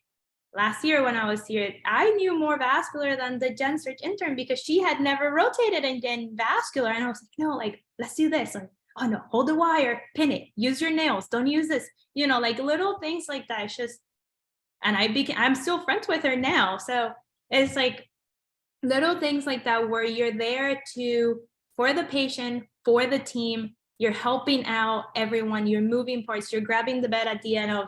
last year when I was here, I knew more vascular than the gen search intern, because she had never rotated in vascular. And I was like, no, like, let's do this. Or, oh no, hold the wire, pin it, use your nails, don't use this, like little things like that. It's just, and I'm still friends with her now. So it's like little things like that, where you're there for the patient, for the team, you're helping out everyone, you're moving parts, you're grabbing the bed at the end of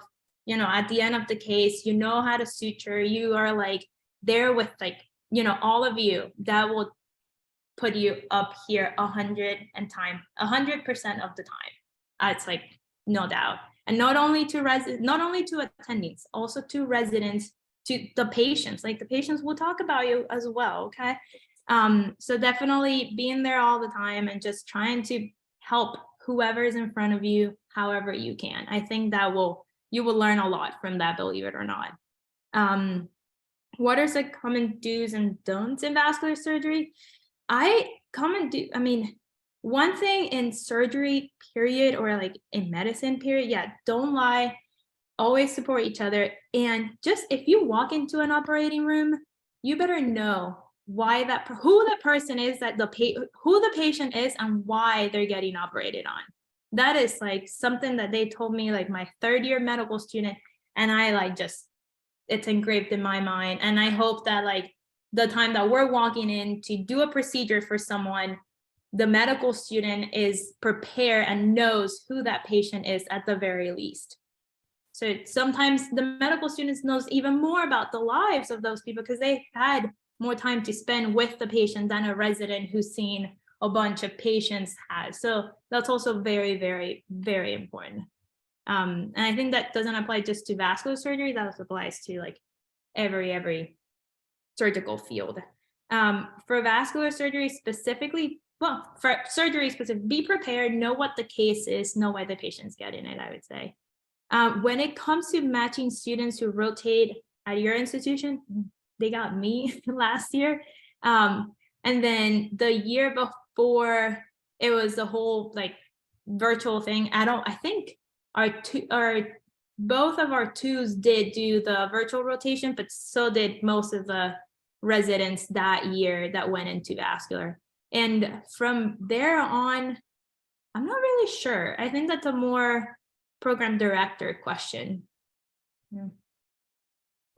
the case, how to suture, you are like there with like, all of you. That will put you up here 100% of the time. It's like, no doubt. And not only to attendees, also to residents, to the patients, like the patients will talk about you as well. Okay. So definitely being there all the time and just trying to help whoever's in front of you, however you can. I think that you will learn a lot from that, believe it or not. What are some common do's and don'ts in vascular surgery? one thing in surgery period, or like in medicine period, yeah, don't lie, always support each other. And just if you walk into an operating room, you better know why who the person is, that who the patient is, and why they're getting operated on. That is like something that they told me, like my 3rd-year medical student, and I like just, it's engraved in my mind. And I hope that like the time that we're walking in to do a procedure for someone, the medical student is prepared and knows who that patient is at the very least. So sometimes the medical students knows even more about the lives of those people because they've had more time to spend with the patient than a resident who's seen a bunch of patients has. So that's also very, very, very important. And I think that doesn't apply just to vascular surgery, that applies to like every surgical field. For vascular surgery specifically, well, for surgery specific, be prepared, know what the case is, know why the patient's getting it, I would say. When it comes to matching students who rotate at your institution, they got me last year. And then the year before, it was the whole like virtual thing. I think both of our twos did do the virtual rotation, but so did most of the residents that year that went into vascular. And from there on, I'm not really sure. I think that's a more program director question. Yeah.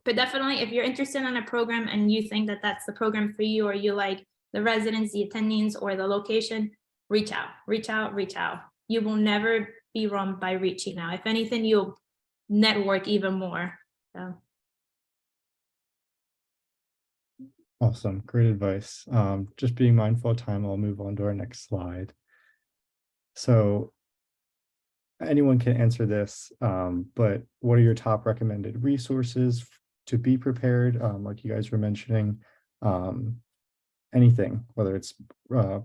But definitely, if you're interested in a program and you think that that's the program for you, or you like the residents, the attendings, or the location, reach out, reach out, reach out. You will never be wrong by reaching out. If anything, you'll network even more. So. Awesome, great advice. Just being mindful of time, I'll move on to our next slide. So anyone can answer this, but what are your top recommended resources to be prepared? Like you guys were mentioning, anything, whether it's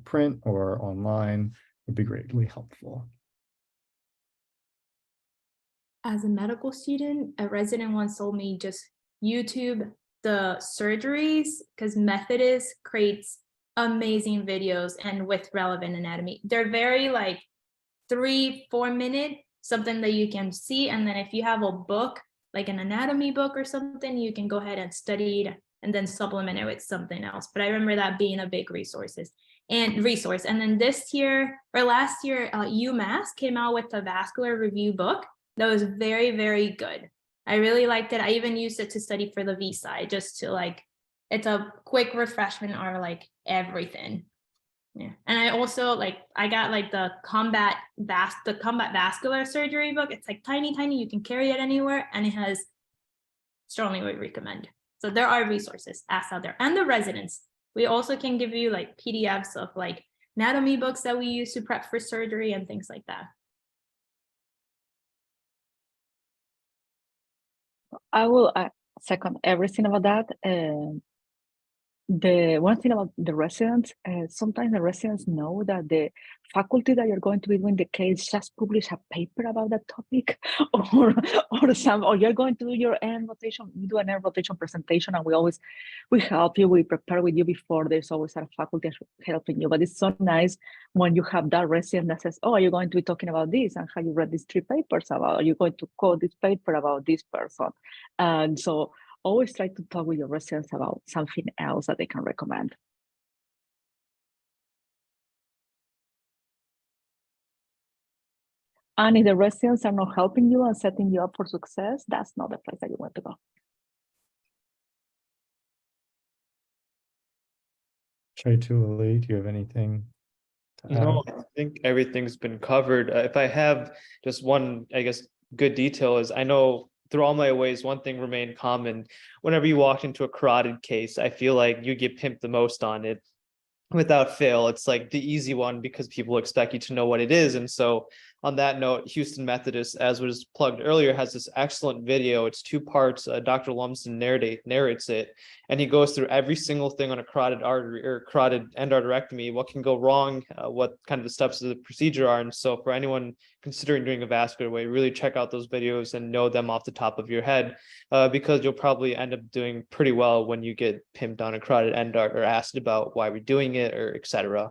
print or online, would be greatly helpful. As a medical student, a resident once told me just YouTube the surgeries, because Methodist creates amazing videos and with relevant anatomy. They're very like 3-4 minute, something that you can see. And then if you have a book, like an anatomy book or something, you can go ahead and study it and then supplement it with something else. But I remember that being a big resource. And then this year or last year, UMass came out with a vascular review book that was very, very good. I really liked it. I even used it to study for the VSIG, just to like, it's a quick refreshment on like everything. Yeah. And I also I got like the combat vascular surgery book. It's like tiny, you can carry it anywhere, and it has, strongly would recommend. So there are resources out there. And the residents, we also can give you like PDFs of like anatomy books that we use to prep for surgery and things like that. I will second everything about that. The one thing about the residents, sometimes the residents know that the faculty that you're going to be doing the case just publish a paper about that topic, or you're going to do your end rotation, you do an end rotation presentation, and we help you, we prepare with you before. There's always a faculty helping you, but it's so nice when you have that resident that says, oh, are you going to be talking about this, and how you read these 3 papers about, are you going to quote this paper about this person? And so always try to talk with your residents about something else that they can recommend. And if the residents are not helping you and setting you up for success, that's not the place that you want to go. Chaituli, do you have anything to add? No, I think everything's been covered. If I have just one, I guess, good detail is I know through all my ways, one thing remained common. Whenever you walked into a carotid case, I feel like you get pimped the most on it. Without fail, it's like the easy one because people expect you to know what it is. And so on that note, Houston Methodist, as was plugged earlier, has this excellent video. It's 2 parts. Dr. Lumsden narrates it, and he goes through every single thing on a carotid artery or carotid endarterectomy, what can go wrong, what kind of the steps of the procedure are. And so for anyone considering doing a vascular way, really check out those videos and know them off the top of your head, because you'll probably end up doing pretty well when you get pimped on a carotid endart or asked about why we're doing it or etc.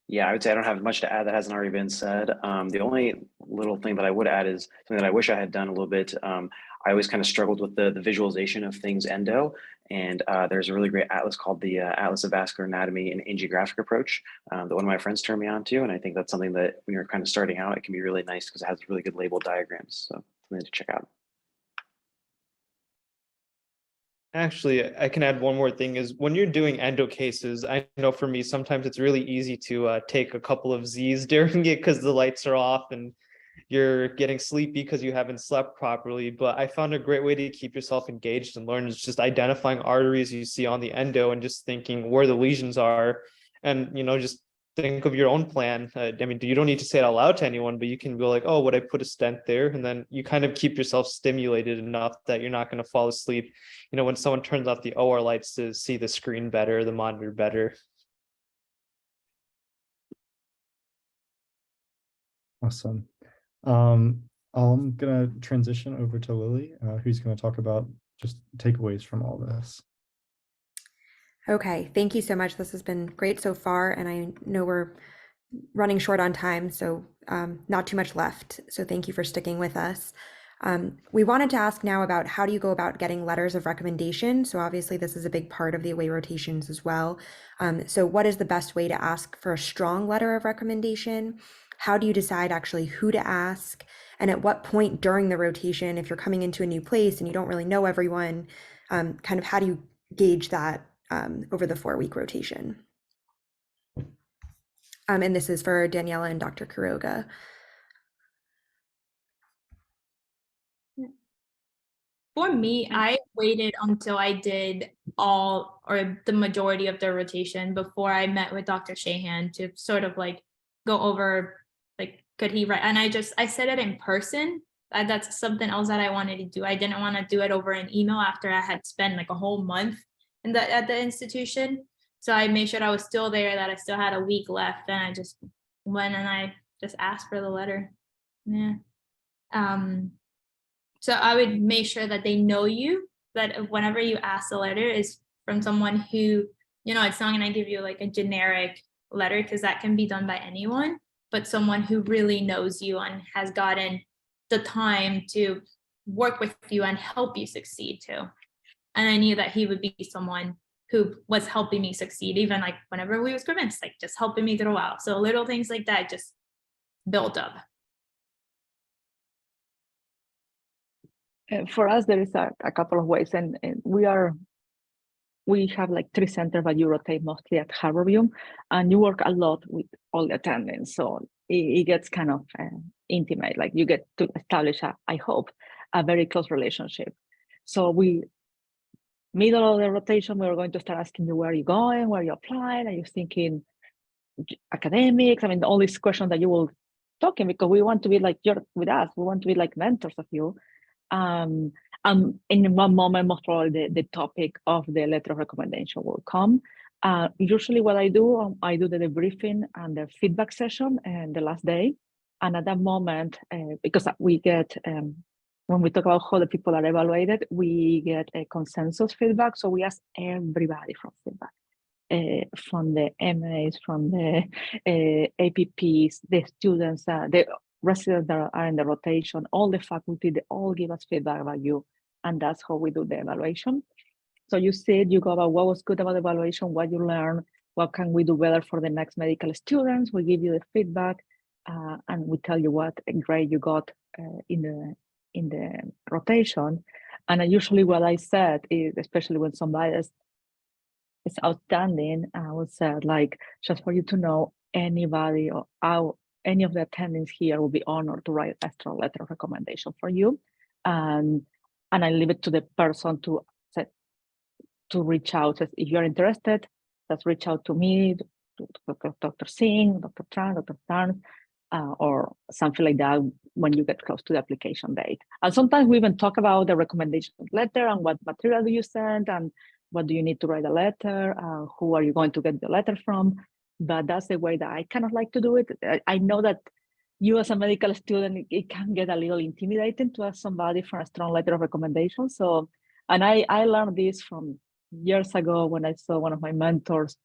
Yeah, I would say I don't have much to add that hasn't already been said. The only little thing that I would add is something that I wish I had done a little bit. I always kind of struggled with the visualization of things endo, and there's a really great atlas called the Atlas of Vascular Anatomy and Angiographic Approach that one of my friends turned me on to, and I think that's something that when you're kind of starting out, it can be really nice because it has really good labeled diagrams. So something to check out. Actually, I can add one more thing is when you're doing endo cases, I know for me, sometimes it's really easy to take a couple of Z's during it because the lights are off and you're getting sleepy because you haven't slept properly. But I found a great way to keep yourself engaged and learn is just identifying arteries you see on the endo and just thinking where the lesions are and, just think of your own plan. I mean, you don't need to say it out loud to anyone, but you can go like, oh, would I put a stent there? And then you kind of keep yourself stimulated enough that you're not going to fall asleep. When someone turns off the OR lights to see the screen better, the monitor better. Awesome. I'm gonna transition over to Lily, who's gonna talk about just takeaways from all this. Okay, thank you so much. This has been great so far, and I know we're running short on time, so not too much left. So thank you for sticking with us. We wanted to ask now about how do you go about getting letters of recommendation? So obviously this is a big part of the away rotations as well. So what is the best way to ask for a strong letter of recommendation? How do you decide actually who to ask? And at what point during the rotation, if you're coming into a new place and you don't really know everyone, kind of how do you gauge that over the 4-week rotation? And this is for Daniela and Dr. Quiroga. For me, I waited until I did all or the majority of the rotation before I met with Dr. Shahan to sort of like go over, like, could he write? And I said it in person. That's something else that I wanted to do. I didn't want to do it over an email after I had spent like a whole month at the institution. So I made sure I was still there, that I still had a week left, and I just went and I just asked for the letter. Yeah. So I would make sure that they know you, that whenever you ask the letter is from someone who, it's not going to give you like a generic letter because that can be done by anyone, but someone who really knows you and has gotten the time to work with you and help you succeed too. And I knew that he would be someone who was helping me succeed, even like whenever we was convinced, like just helping me throughout. So little things like that just built up. For us, there is a couple of ways, and we have like 3 centers, but you rotate mostly at Harborview, and you work a lot with all the attendants, so it gets kind of intimate. Like you get to establish, I hope, a very close relationship. So middle of the rotation, we're going to start asking you where are you going, where are you applying, are you thinking academics? I mean, all these questions that you will talking because we want to be like you're with us. We want to be like mentors of you. In one moment, most probably the topic of the letter of recommendation will come. Usually what I do the debriefing and the feedback session and the last day. And at that moment, because we get, when we talk about how the people are evaluated, we get a consensus feedback. So we ask everybody for feedback. From the MAs, from the APPs, the students, the residents that are in the rotation, all the faculty, they all give us feedback about you. And that's how we do the evaluation. So you said you go about what was good about the evaluation, what you learned, what can we do better for the next medical students. We give you the feedback and we tell you what grade you got in the rotation. And usually what I said is, especially when somebody is outstanding, I would say, like, just for you to know, anybody or any of the attendants here will be honored to write a strong letter of recommendation for you. And I leave it to the person to reach out. If you're interested, just reach out to me, to Dr. Singh, Dr. Tran, Dr. Tan, or something like that when you get close to the application date. And sometimes we even talk about the recommendation letter and what material do you send and what do you need to write a letter, who are you going to get the letter from? But that's the way that I kind of like to do it. I know that you as a medical student, it can get a little intimidating to ask somebody for a strong letter of recommendation. So, and I learned this from years ago when I saw one of my mentors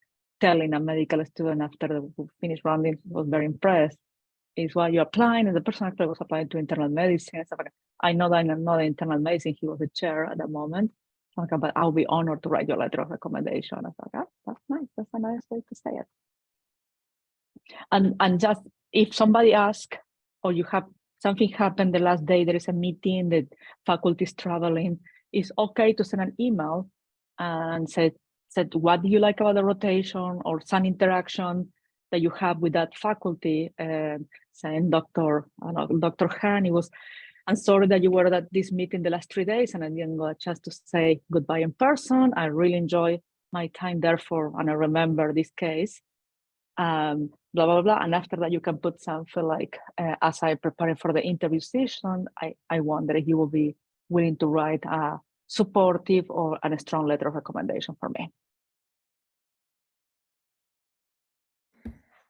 telling a medical student after we finished rounding, was very impressed, is why you're applying, and the person actually was applying to internal medicine. And stuff like that. I know that I'm not internal medicine, he was the chair at the moment. So but I'll be honored to write your letter of recommendation. I thought, oh, that's nice. That's a nice way to say it. And just if somebody asks, or you have something happen the last day, there is a meeting, the faculty is traveling, it's okay to send an email and said what do you like about the rotation, or some interaction that you have with that faculty, saying Dr. Han, I'm sorry that you were at this meeting the last 3 days and I didn't get a chance to say goodbye in person. I really enjoy my time there and I remember this case. Blah, blah, blah. And after that, you can put something like, as I preparing for the interview session, I wonder if you will be willing to write a supportive or a strong letter of recommendation for me.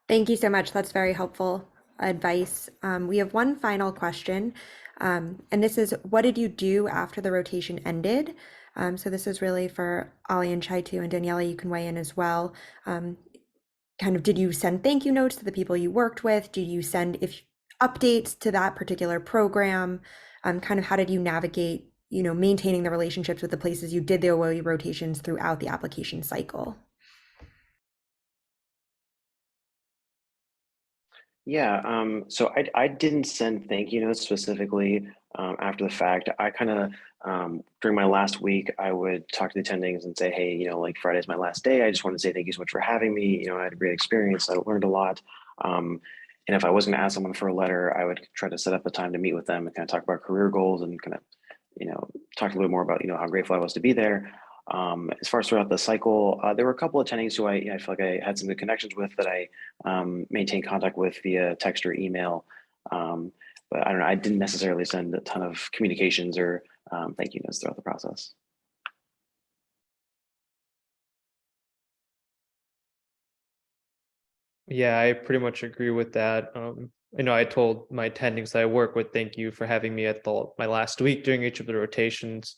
Thank you so much. That's very helpful advice. We have one final question, and this is, what did you do after the rotation ended? So this is really for Ali and Chaitu, and Daniela, you can weigh in as well. Kind of, did you send thank you notes to the people you worked with? Did you send updates to that particular program? Kind of how did you navigate, maintaining the relationships with the places you did the OOE rotations throughout the application cycle? Yeah, so I didn't send thank you notes specifically after the fact. I kind of, during my last week, I would talk to the attendings and say, hey, like Friday's my last day. I just want to say thank you so much for having me. I had a great experience. I learned a lot. And if I was going to ask someone for a letter, I would try to set up a time to meet with them and kind of talk about career goals and kind of, talk a little bit more about, how grateful I was to be there. As far as throughout the cycle, there were a couple of attendings who I feel like I had some good connections with that I maintained contact with via text or email. But I don't know, I didn't necessarily send a ton of communications or thank you notes throughout the process. Yeah, I pretty much agree with that. I told my attendings that I work with, thank you for having me at my last week during each of the rotations.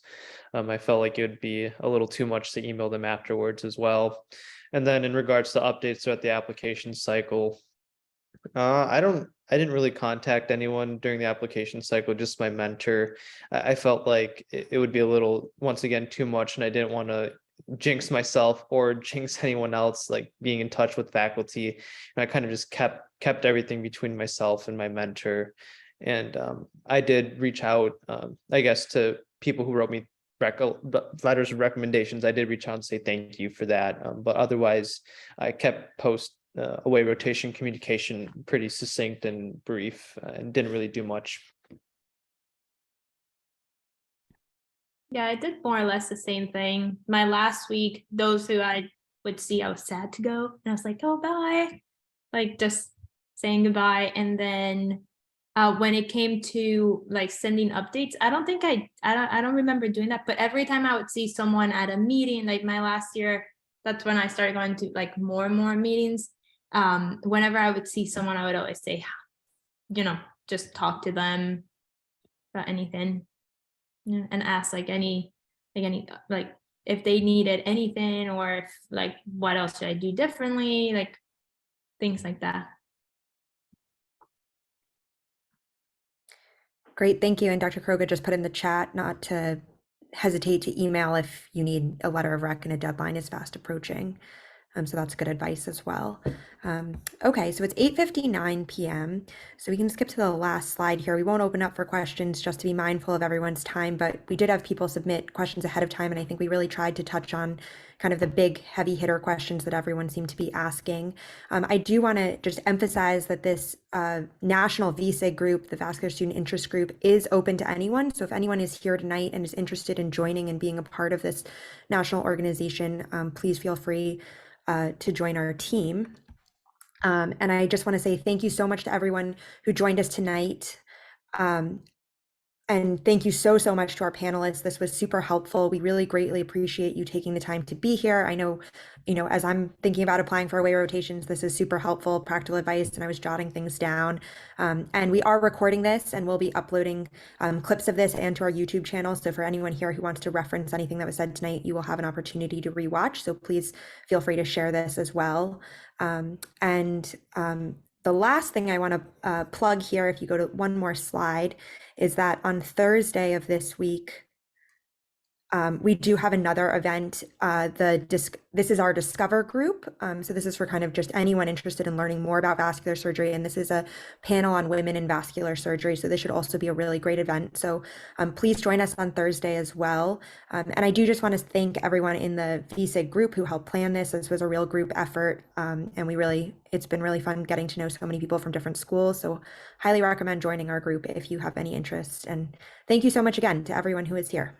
I felt like it would be a little too much to email them afterwards as well. And then in regards to updates throughout the application cycle, I didn't really contact anyone during the application cycle, just my mentor. I felt like it would be a little, once again, too much, and I didn't want to jinx myself or jinx anyone else, like being in touch with faculty. And I kind of just kept everything between myself and my mentor. And I did reach out, I guess, to people who wrote me letters of recommendations. I did reach out and say thank you for that. But otherwise, I kept away rotation communication pretty succinct and brief, and didn't really do much. Yeah, I did more or less the same thing. My last week, those who I would see, I was sad to go. And I was like, oh, bye. Like just saying goodbye. And then when it came to like sending updates, I don't remember doing that. But every time I would see someone at a meeting, like my last year, that's when I started going to like more and more meetings. Whenever I would see someone, I would always say, just talk to them about anything. Yeah, and ask like if they needed anything, or if like what else should I do differently, like things like that. Great, thank you. And Dr. Kroga just put in the chat not to hesitate to email if you need a letter of rec and a deadline is fast approaching. So that's good advice as well. Okay, so it's 8:59 p.m. So we can skip to the last slide here. We won't open up for questions just to be mindful of everyone's time, but we did have people submit questions ahead of time, and I think we really tried to touch on kind of the big heavy hitter questions that everyone seemed to be asking. I do want to just emphasize that this national VSIG group, the Vascular Student Interest Group, is open to anyone. So if anyone is here tonight and is interested in joining and being a part of this national organization, please feel free to join our team. And I just want to say thank you so much to everyone who joined us tonight. And thank you so, so much to our panelists. This was super helpful. We really greatly appreciate you taking the time to be here. I know, as I'm thinking about applying for away rotations, this is super helpful, practical advice, and I was jotting things down. And we are recording this and we'll be uploading clips of this and to our YouTube channel. So for anyone here who wants to reference anything that was said tonight, you will have an opportunity to rewatch. So please feel free to share this as well. The last thing I want to plug here, if you go to one more slide, is that on Thursday of this week, we do have another event. This is our Discover group. So this is for kind of just anyone interested in learning more about vascular surgery. And this is a panel on women in vascular surgery. So this should also be a really great event. So please join us on Thursday as well. And I do just want to thank everyone in the VSIG group who helped plan this. This was a real group effort. And it's been really fun getting to know so many people from different schools. So highly recommend joining our group if you have any interest. And thank you so much again to everyone who is here.